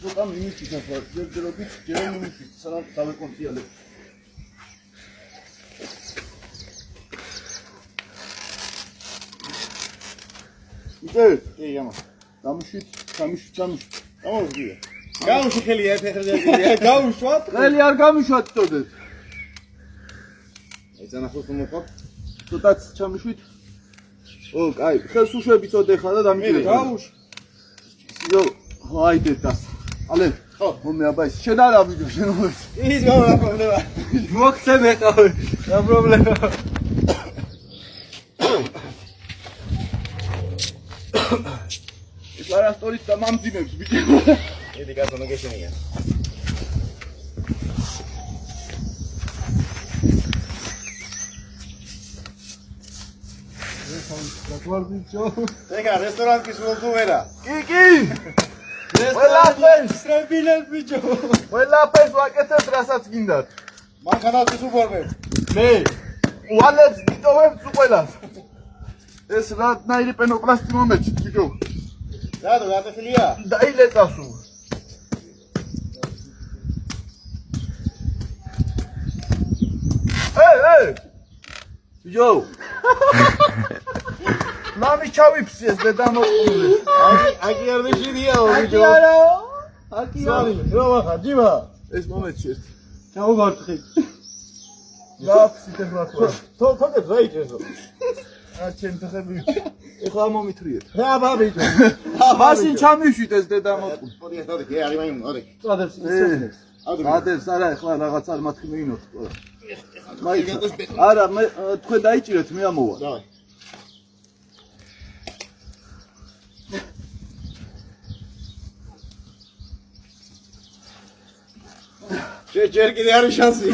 ზოგამ იმითი ახლა ჯერჯერობით ჯერ იმითი სანამ დავეკონტროლებ. იტე, იამა. დამშვით. გამოვიდე. გავუშვი ხელი ერთ-ერთი გავუშვათ. ხელი არ გამიშვათ წოდეთ. ეცანა ხო მოყავ. ცოტაც ჩამიშვით. ო, კაი, ხელს უშვები წოდე ხარ და დამიჭირე. გავუშვ. იო, აიდე დას. ალე, ხო, მომე აბა ის შენ არა ვიდეო შენ მოიც. ის გავა პრობლემა. მოხცე მეყავი. რა პრობლემა. ის არა სტორიც და მამძიმებს ბიჭო. იდი გასვლა გეშენია. ეგა რესტორანტის ვოლდუერა. კი. ყველაფერს სტრებინელ ბიჭო. ყველაფერს ვაკეთებ რასაც გინდათ. მანქანას უბორმებ. მე ვალებს გიტოვებ ყველას. ეს რატნაირი პენოპლასტი მომეჩით ბიჭო. რატო გადახილია? დაილეწასო. ბიჭო. მამი ჩავიფსიეს დედა მოყოლეს. აგი არ მეშინიაო ბიჭო. აკი სვალი, რა ვახარ, ჯიმა. ეს მომეჩი ეს. ჩავგართხი. გაფსიტე რა. თოთე ზაიჭესო. რა ჩემ ფეხები. ეხლა მომითრიეთ. რა ბაბიჭო. მაშინ ჩამიშვით ეს დედა მოყოლ. ორი ეს ორი, არი მაიმ, ორი. წადებს ისეთებს. ადებს არა ეხლა რაღაც არ მათი მეინოთ ყველა. არა მე თქვენ დაიჭირეთ მე ამოვა. დავაი. ჯერ კიდე არის შანსი.